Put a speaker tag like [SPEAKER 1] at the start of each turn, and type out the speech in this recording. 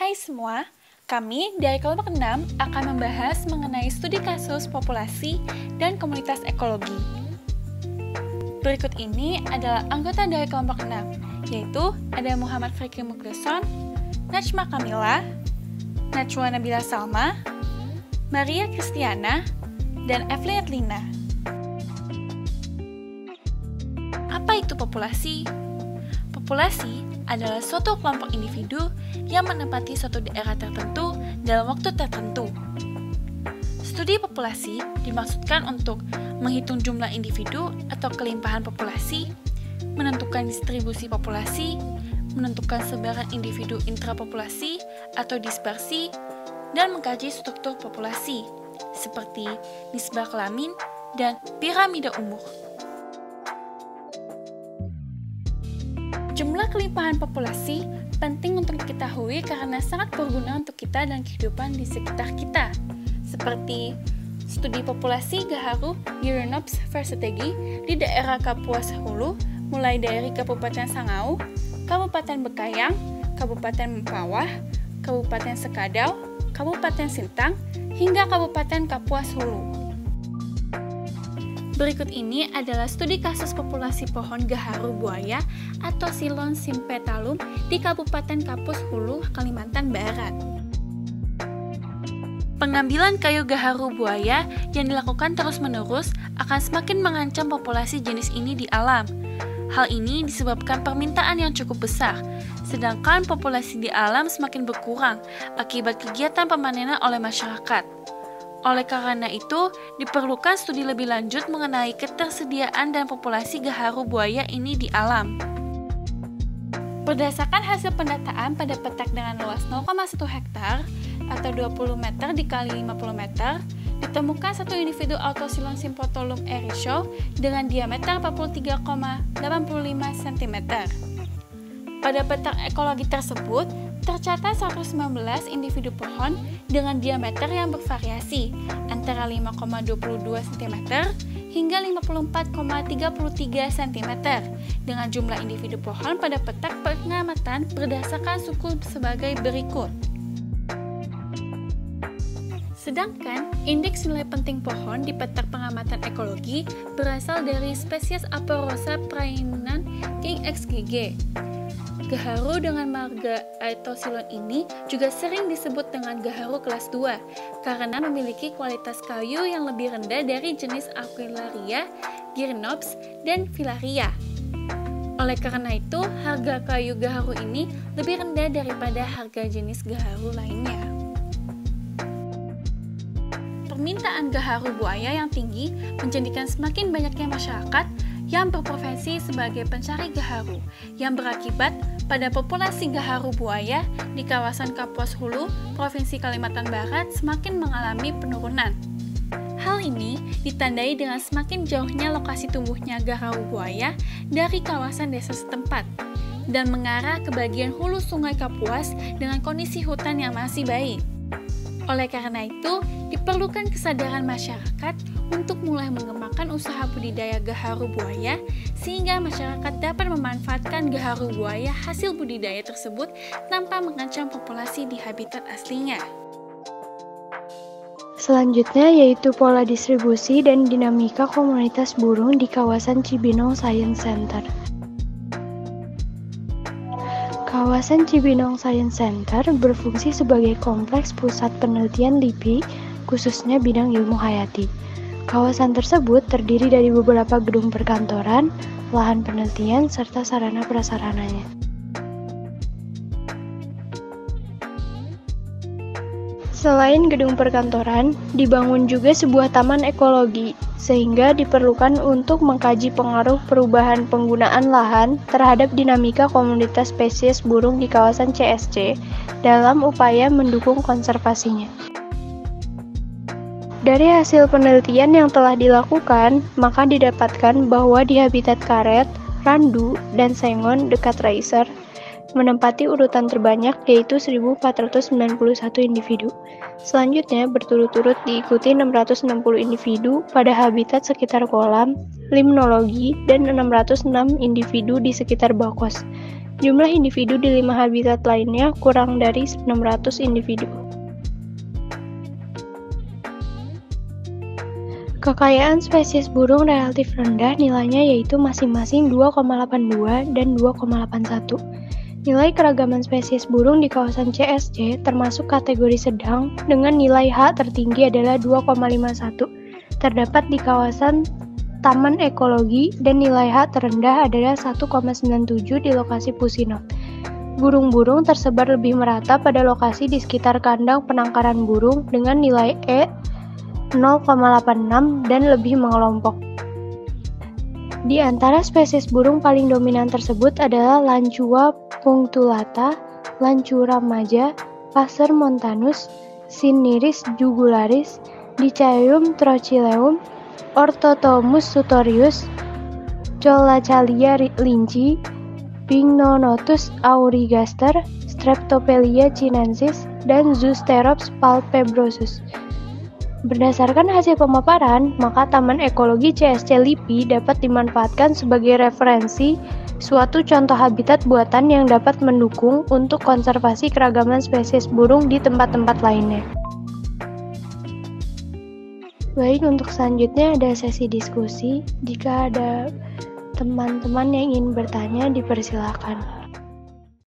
[SPEAKER 1] Hai semua, kami dari kelompok 6 akan membahas mengenai studi kasus populasi dan komunitas ekologi. Berikut ini adalah anggota dari kelompok 6, yaitu ada Muhammad Fikri Mukleson, Najma Kamila, Najwa Nabila Salma, Maria Kristiana, dan Evelyn Lina. Apa itu populasi? Populasi adalah suatu kelompok individu yang menempati suatu daerah tertentu dalam waktu tertentu. Studi populasi dimaksudkan untuk menghitung jumlah individu atau kelimpahan populasi, menentukan distribusi populasi, menentukan sebaran individu intrapopulasi atau dispersi, dan mengkaji struktur populasi, seperti nisbah kelamin dan piramida umur. Jumlah kelimpahan populasi penting untuk diketahui karena sangat berguna untuk kita dan kehidupan di sekitar kita, seperti studi populasi Gaharu Girinops Versategi di daerah Kapuas Hulu, mulai dari Kabupaten Sangau, Kabupaten Bekayang, Kabupaten Mempawah, Kabupaten Sekadau, Kabupaten Sintang, hingga Kabupaten Kapuas Hulu. Berikut ini adalah studi kasus populasi pohon gaharu buaya atau Silon simpetalum di Kabupaten Kapuas Hulu, Kalimantan Barat. Pengambilan kayu gaharu buaya yang dilakukan terus-menerus akan semakin mengancam populasi jenis ini di alam. Hal ini disebabkan permintaan yang cukup besar, sedangkan populasi di alam semakin berkurang akibat kegiatan pemanenan oleh masyarakat. Oleh karena itu, diperlukan studi lebih lanjut mengenai ketersediaan dan populasi gaharu buaya ini di alam. Berdasarkan hasil pendataan pada petak dengan luas 0,1 hektar atau 20 meter dikali 50 meter, ditemukan satu individu Autosilon sympotolum erisho dengan diameter 43,85 cm. Pada petak ekologi tersebut, tercatat 119 individu pohon dengan diameter yang bervariasi antara 5,22 cm hingga 54,33 cm dengan jumlah individu pohon pada petak pengamatan berdasarkan suku sebagai berikut. Sedangkan indeks nilai penting pohon di petak pengamatan ekologi berasal dari spesies Aparosa praenan King XGG. Gaharu dengan marga Autosilon ini juga sering disebut dengan gaharu kelas 2 karena memiliki kualitas kayu yang lebih rendah dari jenis Aquilaria, Girinops, dan Filaria. Oleh karena itu, harga kayu gaharu ini lebih rendah daripada harga jenis gaharu lainnya. Permintaan gaharu buaya yang tinggi menjadikan semakin banyaknya masyarakat yang berprofesi sebagai pencari gaharu, yang berakibat pada populasi gaharu buaya di kawasan Kapuas Hulu, Provinsi Kalimantan Barat semakin mengalami penurunan. Hal ini ditandai dengan semakin jauhnya lokasi tumbuhnya gaharu buaya dari kawasan desa setempat, dan mengarah ke bagian hulu sungai Kapuas dengan kondisi hutan yang masih baik. Oleh karena itu, diperlukan kesadaran masyarakat untuk mulai mengembangkan usaha budidaya gaharu buaya sehingga masyarakat dapat memanfaatkan gaharu buaya hasil budidaya tersebut tanpa mengancam populasi di habitat aslinya.
[SPEAKER 2] Selanjutnya yaitu pola distribusi dan dinamika komunitas burung di kawasan Cibinong Science Center. Kawasan Cibinong Science Center berfungsi sebagai kompleks pusat penelitian LIPI, khususnya bidang ilmu hayati. Kawasan tersebut terdiri dari beberapa gedung perkantoran, lahan penelitian, serta sarana prasarananya. Selain gedung perkantoran, dibangun juga sebuah taman ekologi, sehingga diperlukan untuk mengkaji pengaruh perubahan penggunaan lahan terhadap dinamika komunitas spesies burung di kawasan CSC dalam upaya mendukung konservasinya. Dari hasil penelitian yang telah dilakukan, maka didapatkan bahwa di habitat karet, randu, dan sengon dekat Racer menempati urutan terbanyak yaitu 1.491 individu. Selanjutnya berturut-turut diikuti 660 individu pada habitat sekitar kolam, limnologi, dan 606 individu di sekitar bakos. Jumlah individu di 5 habitat lainnya kurang dari 600 individu. Kekayaan spesies burung relatif rendah nilainya yaitu masing-masing 2,82 dan 2,81. Nilai keragaman spesies burung di kawasan CSC termasuk kategori sedang dengan nilai H tertinggi adalah 2,51. Terdapat di kawasan Taman Ekologi dan nilai H terendah adalah 1,97 di lokasi Pusinot. Burung-burung tersebar lebih merata pada lokasi di sekitar kandang penangkaran burung dengan nilai E 0,86 dan lebih mengelompok. Di antara spesies burung paling dominan tersebut adalah Lancua punctulata, Lancua maja, Passer montanus, Cineris jugularis, Dicaeum trochileuum, Orthotomus sutorius, Cholachalia linci, Pycnonotus aurigaster, Streptopelia chinensis, dan Zoosterops palpebrosus. Berdasarkan hasil pemaparan, maka Taman Ekologi CSC LIPI dapat dimanfaatkan sebagai referensi suatu contoh habitat buatan yang dapat mendukung untuk konservasi keragaman spesies burung di tempat-tempat lainnya. Baik, untuk selanjutnya ada sesi diskusi. Jika ada teman-teman yang ingin bertanya, dipersilakan.